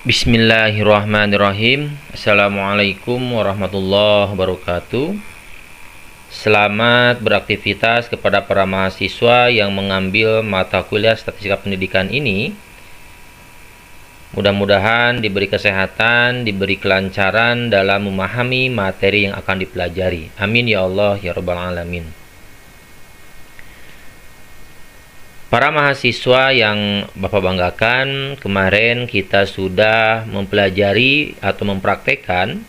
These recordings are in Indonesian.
Bismillahirrahmanirrahim. Assalamualaikum warahmatullahi wabarakatuh. Selamat beraktivitas kepada para mahasiswa yang mengambil mata kuliah statistika pendidikan ini. Mudah-mudahan diberi kesehatan, diberi kelancaran dalam memahami materi yang akan dipelajari. Amin ya Allah ya Rabbal Alamin. Para mahasiswa yang Bapak banggakan, kemarin kita sudah mempelajari atau mempraktekkan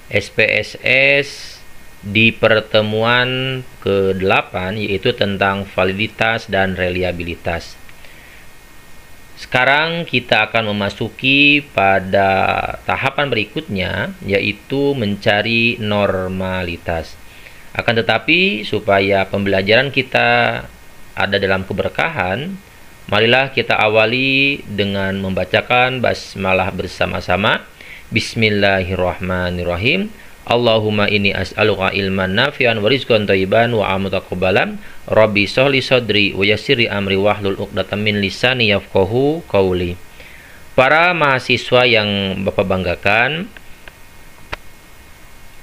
SPSS di pertemuan ke-8, yaitu tentang validitas dan reliabilitas. Sekarang kita akan memasuki pada tahapan berikutnya, yaitu mencari normalitas. Akan tetapi, supaya pembelajaran kita ada dalam keberkahan, marilah kita awali dengan membacakan basmalah bersama-sama. Bismillahirrahmanirrahim. Allahumma inni as'aluka ilman nafi'an wa rizqan thayyiban wa amal taqabbalan. Rabbi sholli sadri wa yassirli amri wahlul 'uqdatam min lisani yafqahu qawli. Para mahasiswa yang Bapak banggakan,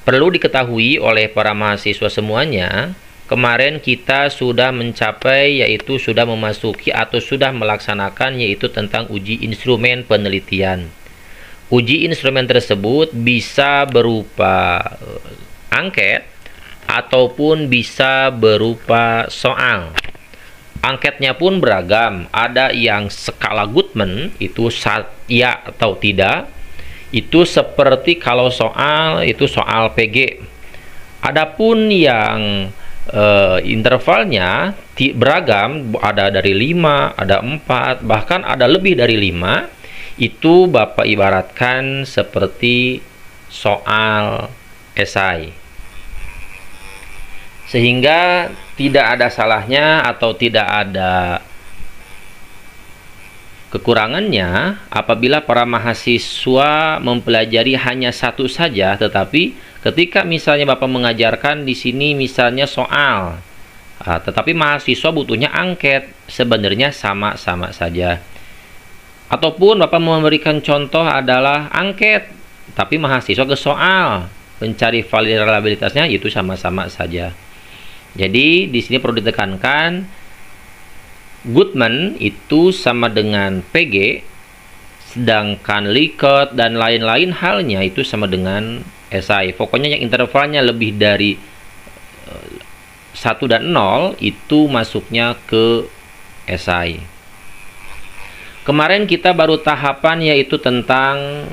perlu diketahui oleh para mahasiswa semuanya, kemarin kita sudah mencapai, yaitu sudah memasuki atau sudah melaksanakan, yaitu tentang uji instrumen penelitian. Uji instrumen tersebut bisa berupa angket ataupun bisa berupa soal. Angketnya pun beragam, ada yang skala Goodman, itu ya atau tidak. Itu seperti kalau soal, itu soal PG. Adapun yang intervalnya beragam, ada dari 5, ada 4, bahkan ada lebih dari 5. Itu Bapak ibaratkan seperti soal esai, sehingga tidak ada salahnya atau tidak ada kekurangannya apabila para mahasiswa mempelajari hanya satu saja, tetapi ketika misalnya Bapak mengajarkan di sini misalnya soal, tetapi mahasiswa butuhnya angket, sebenarnya sama-sama saja. Ataupun Bapak memberikan contoh adalah angket, tapi mahasiswa ke soal, mencari validabilitasnya, itu sama-sama saja. Jadi di sini perlu ditekankan, Goodman itu sama dengan PG, sedangkan Likert dan lain-lain halnya itu sama dengan esai. Pokoknya yang intervalnya lebih dari 1 dan 0 itu masuknya ke esai. Kemarin kita baru tahapan, yaitu tentang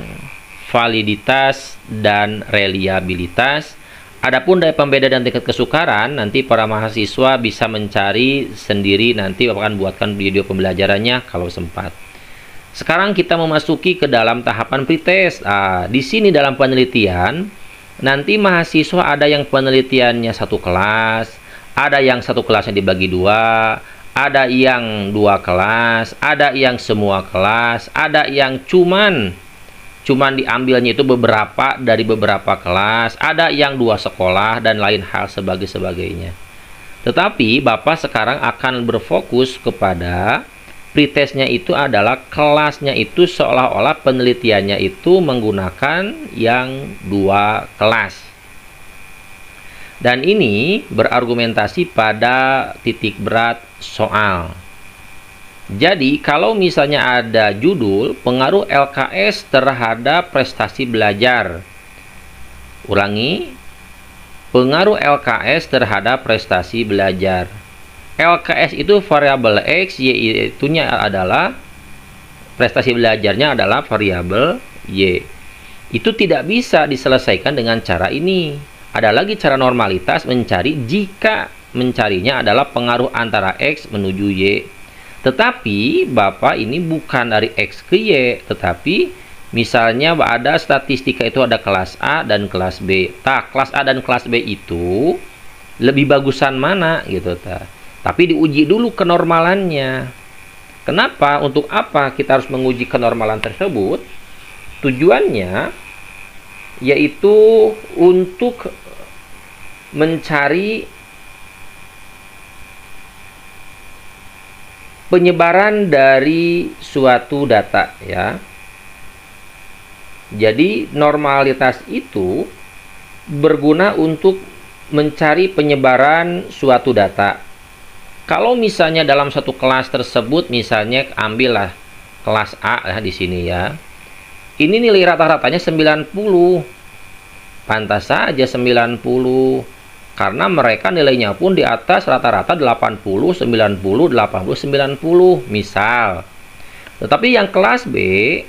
validitas dan reliabilitas. Adapun dari pembeda dan tingkat kesukaran, nanti para mahasiswa bisa mencari sendiri, nanti Bapak akan buatkan video pembelajarannya kalau sempat. Sekarang kita memasuki ke dalam tahapan pretest. Di sini dalam penelitian, nanti mahasiswa ada yang penelitiannya satu kelas, ada yang satu kelasnya dibagi 2, ada yang 2 kelas, ada yang semua kelas, ada yang cuman diambilnya itu beberapa dari beberapa kelas, ada yang 2 sekolah, dan lain hal sebagainya. Tetapi Bapak sekarang akan berfokus kepada pretestnya, itu adalah kelasnya itu seolah-olah penelitiannya itu menggunakan yang 2 kelas. Dan ini berargumentasi pada titik berat soal. Jadi kalau misalnya ada judul pengaruh LKS terhadap prestasi belajar. Ulangi, pengaruh LKS terhadap prestasi belajar. LKS itu variabel X, Y itunya adalah prestasi belajarnya adalah variabel Y. Itu tidak bisa diselesaikan dengan cara ini. Ada lagi cara normalitas mencari jika mencarinya adalah pengaruh antara X menuju Y. Tetapi Bapak ini bukan dari X ke Y, tetapi misalnya ada statistika itu ada kelas A dan kelas B. Kelas A dan kelas B itu lebih bagusan mana gitu. Tapi diuji dulu kenormalannya. Kenapa? Untuk apa kita harus menguji kenormalan tersebut? Tujuannya yaitu untuk mencari penyebaran dari suatu data, ya. Jadi normalitas itu berguna untuk mencari penyebaran suatu data. Kalau misalnya dalam satu kelas tersebut, misalnya ambillah kelas A ya di sini ya. Ini nilai rata-ratanya 90. Pantas saja 90. Karena mereka nilainya pun di atas rata-rata 80, 90, 80, 90 misal. Tetapi yang kelas B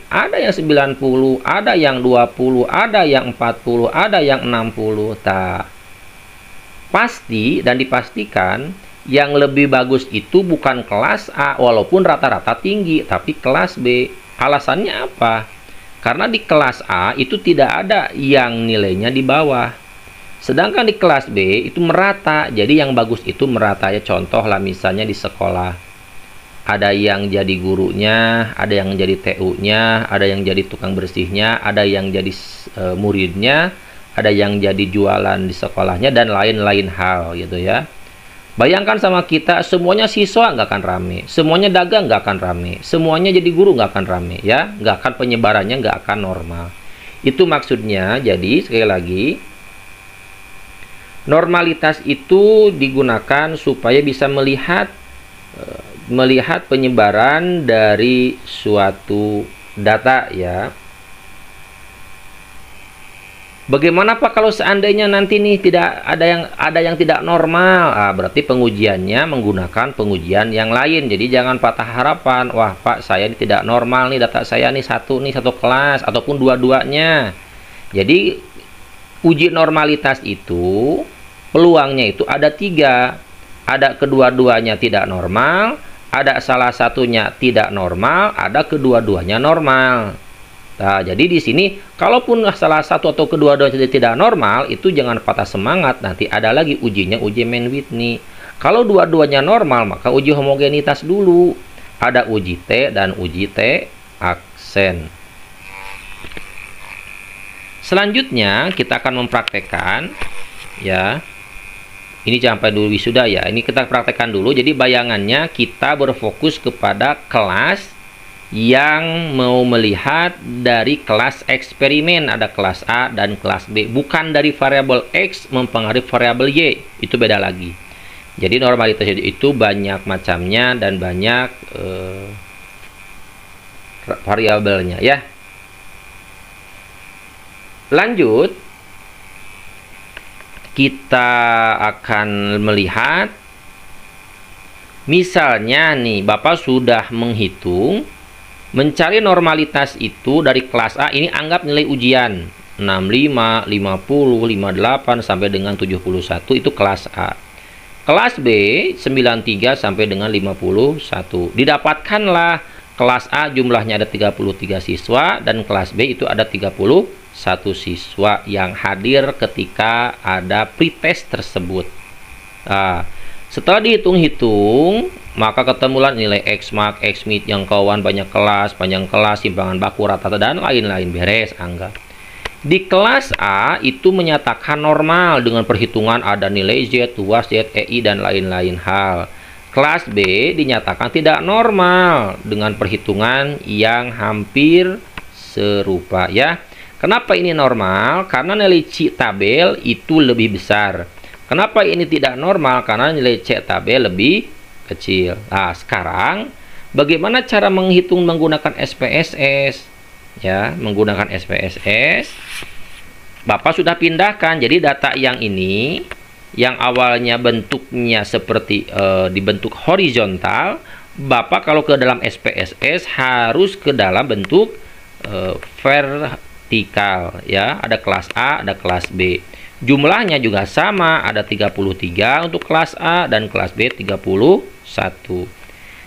ada yang 90, ada yang 20, ada yang 40, ada yang 60. Pasti dan dipastikan yang lebih bagus itu bukan kelas A walaupun rata-rata tinggi, tapi kelas B. Alasannya apa? Karena di kelas A itu tidak ada yang nilainya di bawah. Sedangkan di kelas B itu merata. Jadi yang bagus itu merata ya. Contoh lah misalnya di sekolah. Ada yang jadi gurunya, ada yang jadi TU-nya, ada yang jadi tukang bersihnya, ada yang jadi muridnya, ada yang jadi jualan di sekolahnya, dan lain-lain hal gitu ya. Bayangkan sama kita, semuanya siswa nggak akan rame, semuanya dagang nggak akan rame, semuanya jadi guru nggak akan rame ya, nggak akan, penyebarannya nggak akan normal. Itu maksudnya. Jadi sekali lagi, normalitas itu digunakan supaya bisa melihat penyebaran dari suatu data ya. Bagaimana Pak kalau seandainya nanti nih tidak ada yang tidak normal? Berarti pengujiannya menggunakan pengujian yang lain. Jadi jangan patah harapan. Wah Pak, saya ini tidak normal nih, data saya nih satu kelas ataupun dua-duanya. Jadi uji normalitas itu peluangnya itu ada 3. Ada kedua-duanya tidak normal, ada salah satunya tidak normal, ada kedua-duanya normal. Nah, jadi di sini kalaupun salah satu atau kedua-duanya tidak normal, itu jangan patah semangat. Nanti ada lagi ujinya, uji Mann-Whitney. Kalau dua-duanya normal, maka uji homogenitas dulu. Ada uji T dan uji T aksen. Selanjutnya kita akan mempraktekkan ya. Ini sampai dulu wisuda ya. Ini kita praktekkan dulu. Jadi bayangannya kita berfokus kepada kelas yang mau melihat dari kelas eksperimen. Ada kelas A dan kelas B. Bukan dari variabel X mempengaruhi variabel Y. Itu beda lagi. Jadi normalitas itu banyak macamnya dan banyak variabelnya ya. Lanjut. Kita akan melihat misalnya nih Bapak sudah menghitung mencari normalitas itu dari kelas A. Ini anggap nilai ujian 65, 50, 58 sampai dengan 71 itu kelas A. Kelas B 93 sampai dengan 51. Didapatkanlah kelas A jumlahnya ada 33 siswa dan kelas B itu ada 31 siswa yang hadir ketika ada pretest tersebut. Nah, setelah dihitung-hitung, maka ketemulah nilai X-Max, X-Mid, jangkauan banyak kelas, panjang kelas, simpangan baku, rata-rata, dan lain-lain. Beres, anggap. Di kelas A itu menyatakan normal dengan perhitungan ada nilai Z, tuas Z, EI, dan lain-lain hal. Kelas B dinyatakan tidak normal dengan perhitungan yang hampir serupa ya. Kenapa ini normal? Karena nilai C tabel itu lebih besar. Kenapa ini tidak normal? Karena nilai C tabel lebih kecil. Nah, sekarang bagaimana cara menghitung menggunakan SPSS? Ya, menggunakan SPSS. Bapak sudah pindahkan. Jadi data yang ini, yang awalnya bentuknya seperti dibentuk horizontal, Bapak kalau ke dalam SPSS harus ke dalam bentuk vertikal ya. Ada kelas A, ada kelas B. Jumlahnya juga sama, ada 33 untuk kelas A dan kelas B 31.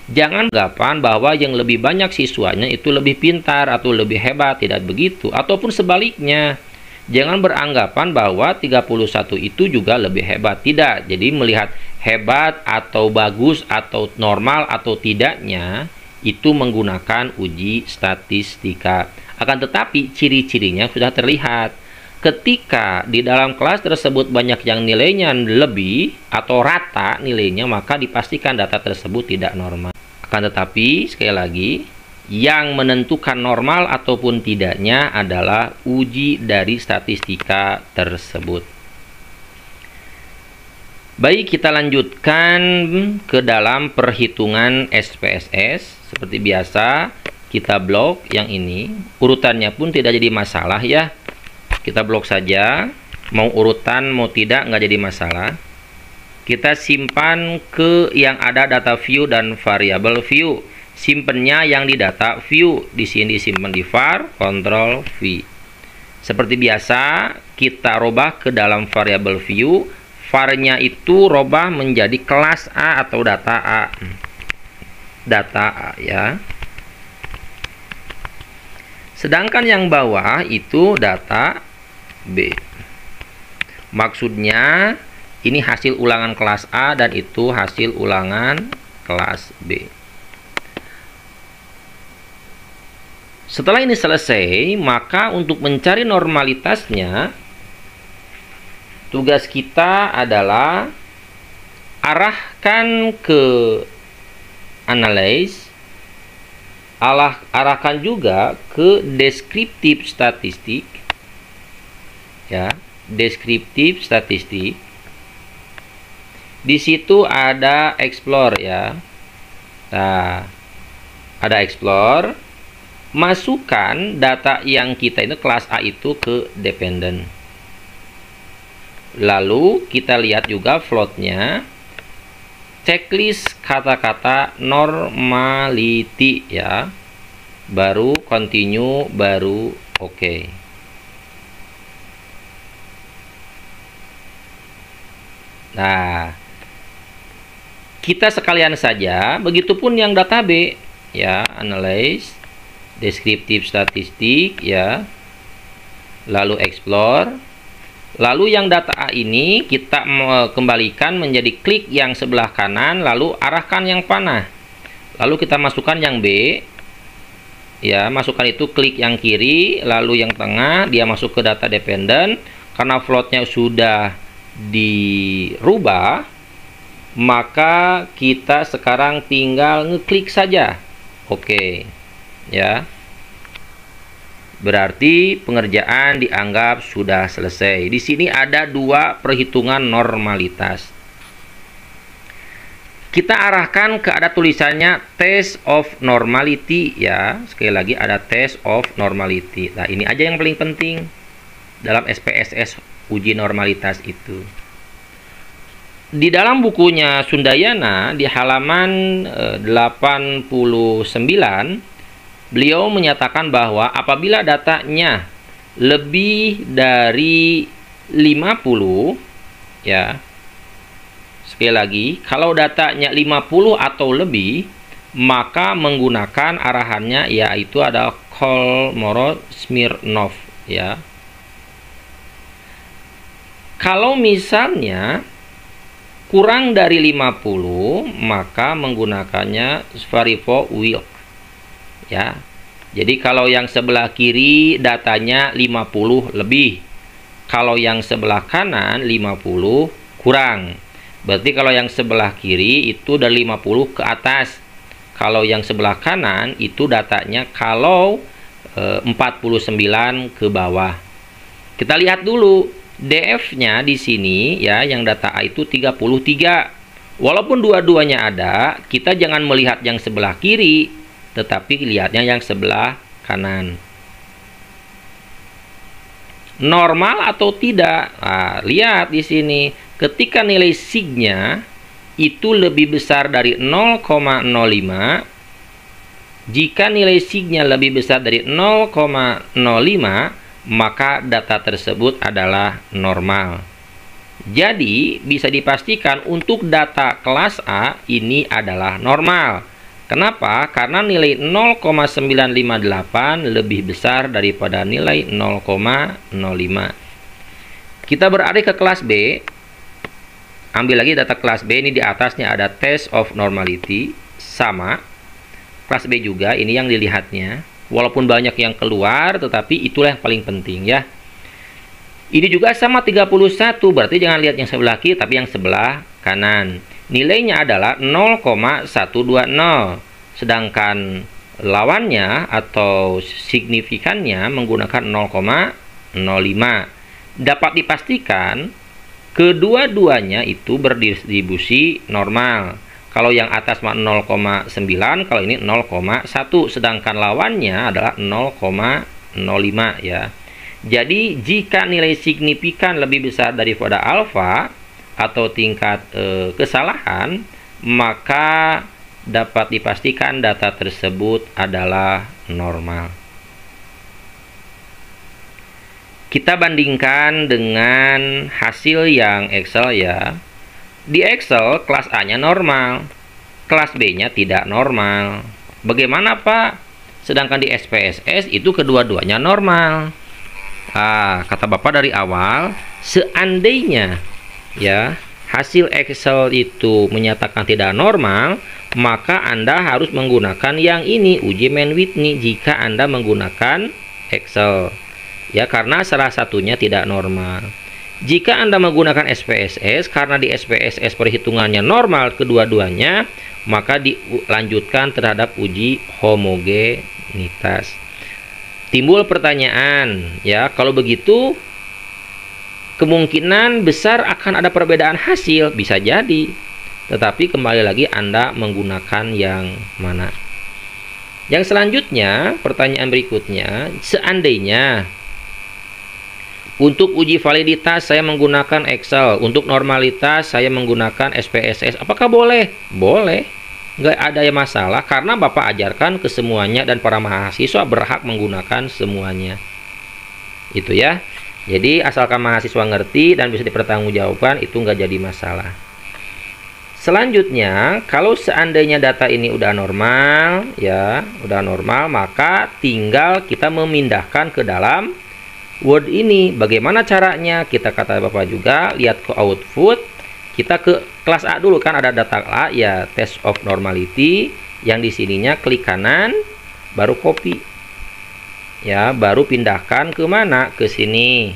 Jangan anggapan bahwa yang lebih banyak siswanya itu lebih pintar atau lebih hebat, tidak begitu. Ataupun sebaliknya, jangan beranggapan bahwa 31 itu juga lebih hebat, tidak. Jadi melihat hebat atau bagus atau normal atau tidaknya itu menggunakan uji statistika. Akan tetapi ciri-cirinya sudah terlihat. Ketika di dalam kelas tersebut banyak yang nilainya lebih atau rata nilainya, maka dipastikan data tersebut tidak normal. Akan tetapi sekali lagi Yang menentukan normal ataupun tidaknya adalah uji dari statistika tersebut. Baik, kita lanjutkan ke dalam perhitungan SPSS. Seperti biasa, kita blok yang ini. Urutannya pun tidak jadi masalah ya. Kita blok saja. Mau urutan, mau tidak, nggak jadi masalah. Kita simpan ke yang ada data view dan variable view. Simpennya yang di data view. Di sini disimpan di var, Ctrl V. Seperti biasa, kita robah ke dalam variable view. Var-nya itu robah menjadi kelas A atau data A. Data A ya. Sedangkan yang bawah itu data B. Maksudnya ini hasil ulangan kelas A dan itu hasil ulangan kelas B. Setelah ini selesai, maka untuk mencari normalitasnya, tugas kita adalah arahkan ke analyze, arahkan juga ke deskriptif statistik, ya, deskriptif statistik. Di situ ada explore ya. Nah, ada explore. Masukkan data yang kita itu kelas A itu ke dependent. Lalu kita lihat juga floatnya. Checklist kata-kata normality ya. Baru continue, baru oke. Nah, kita sekalian saja, begitupun yang data B ya, analyze, deskriptif statistik ya, lalu explore, lalu yang data A ini kita kembalikan menjadi klik yang sebelah kanan, lalu arahkan yang panah, lalu kita masukkan yang B ya, masukkan itu klik yang kiri, lalu yang tengah dia masuk ke data dependent. Karena floatnya sudah dirubah, maka kita sekarang tinggal ngeklik saja oke ya. Berarti pengerjaan dianggap sudah selesai. Di sini ada dua perhitungan normalitas. Kita arahkan ke ada tulisannya test of normality ya. Sekali lagi ada test of normality. Nah, ini aja yang paling penting dalam SPSS uji normalitas itu. Di dalam bukunya Sundayana di halaman 89, beliau menyatakan bahwa apabila datanya lebih dari 50 ya. Sekali lagi, kalau datanya 50 atau lebih, maka menggunakan arahannya yaitu ada Kolmorov-Smirnov ya. Kalau misalnya kurang dari 50, maka menggunakannya Svarivov-Wilk ya. Jadi kalau yang sebelah kiri datanya 50 lebih, kalau yang sebelah kanan 50 kurang. Berarti kalau yang sebelah kiri itu dari 50 ke atas, kalau yang sebelah kanan itu datanya kalau 49 ke bawah. Kita lihat dulu DF-nya di sini ya, yang data A itu 33. Walaupun dua-duanya ada, kita jangan melihat yang sebelah kiri, tetapi lihatnya yang sebelah kanan. Normal atau tidak? Nah, lihat di sini, ketika nilai sig-nya itu lebih besar dari 0,05, jika nilai sig-nya lebih besar dari 0,05, maka data tersebut adalah normal. Jadi bisa dipastikan untuk data kelas A ini adalah normal. Kenapa? Karena nilai 0,958 lebih besar daripada nilai 0,05. Kita beralih ke kelas B. Ambil lagi data kelas B, ini di atasnya ada test of normality, sama. Kelas B juga, ini yang dilihatnya. Walaupun banyak yang keluar, tetapi itulah yang paling penting ya. Ini juga sama 31, berarti jangan lihat yang sebelah kiri, tapi yang sebelah kanan. Nilainya adalah 0,120. Sedangkan lawannya atau signifikannya menggunakan 0,05. Dapat dipastikan kedua-duanya itu berdistribusi normal. Kalau yang atas 0,9, kalau ini 0,1, sedangkan lawannya adalah 0,05 ya. Jadi jika nilai signifikan lebih besar daripada alfa atau tingkat kesalahan, maka dapat dipastikan data tersebut adalah normal. Kita bandingkan dengan hasil yang Excel ya. Di Excel kelas A-nya normal, kelas B-nya tidak normal. Bagaimana Pak? Sedangkan di SPSS itu kedua-duanya normal. Kata Bapak dari awal, seandainya ya hasil Excel itu menyatakan tidak normal, maka Anda harus menggunakan yang ini, uji Mann-Whitney, jika Anda menggunakan Excel. Ya, karena salah satunya tidak normal. Jika Anda menggunakan SPSS, karena di SPSS perhitungannya normal kedua-duanya, maka dilanjutkan terhadap uji homogenitas. Timbul pertanyaan, ya, kalau begitu kemungkinan besar akan ada perbedaan hasil, bisa jadi. Tetapi kembali lagi Anda menggunakan yang mana. Yang selanjutnya, pertanyaan berikutnya, seandainya untuk uji validitas saya menggunakan Excel, untuk normalitas saya menggunakan SPSS, apakah boleh? Boleh, nggak ada yang masalah, karena Bapak ajarkan ke semuanya dan para mahasiswa berhak menggunakan semuanya. Itu ya. Jadi asalkan mahasiswa ngerti dan bisa dipertanggungjawabkan, itu nggak jadi masalah. Selanjutnya, kalau seandainya data ini udah normal, ya, udah normal, maka tinggal kita memindahkan ke dalam Word ini. Bagaimana caranya? Kita kata Bapak juga, lihat ke output. Kita ke kelas A dulu, kan ada data A, ya, test of normality. Yang di sininya klik kanan, baru copy. Ya, baru pindahkan ke mana? Ke sini.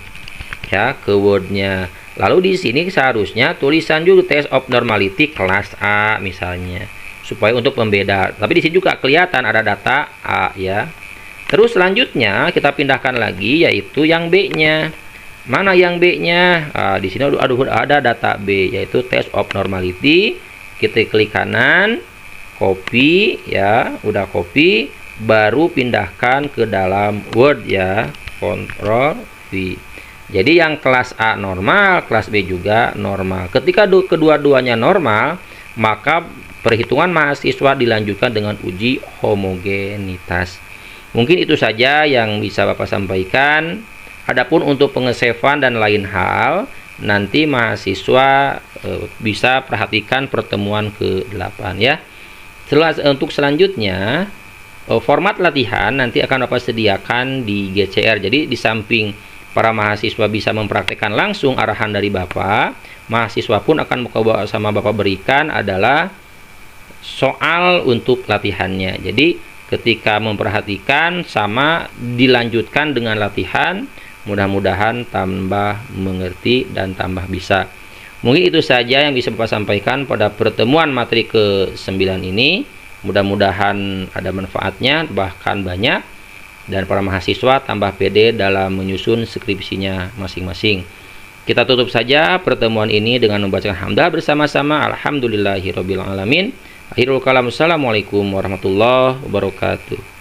Ya, ke Word-nya. Lalu di sini seharusnya tulisan juga test of normality kelas A misalnya, supaya untuk pembeda. Tapi di sini juga kelihatan ada data A ya. Terus selanjutnya kita pindahkan lagi, yaitu yang B-nya. Mana yang B-nya? Di sini ada data B, yaitu test of normality. Kita klik kanan, copy ya, udah copy, baru pindahkan ke dalam Word ya, Ctrl V. Jadi yang kelas A normal, kelas B juga normal. Ketika kedua-duanya normal, maka perhitungan mahasiswa dilanjutkan dengan uji homogenitas. Mungkin itu saja yang bisa Bapak sampaikan. Adapun untuk pengesavean dan lain hal, nanti mahasiswa bisa perhatikan pertemuan ke-8 ya. Untuk selanjutnya, format latihan nanti akan Bapak sediakan di GCR. Jadi di samping para mahasiswa bisa mempraktekkan langsung arahan dari Bapak, mahasiswa pun akan sama Bapak berikan adalah soal untuk latihannya. Jadi ketika memperhatikan sama dilanjutkan dengan latihan, mudah-mudahan tambah mengerti dan tambah bisa. Mungkin itu saja yang bisa Bapak sampaikan pada pertemuan materi ke-9 ini. Mudah-mudahan ada manfaatnya, bahkan banyak, dan para mahasiswa tambah pede dalam menyusun skripsinya masing-masing. Kita tutup saja pertemuan ini dengan membacakan hamdalah bersama-sama. Alhamdulillahirabbil alamin. Akhirul kalam. Assalamualaikum warahmatullahi wabarakatuh.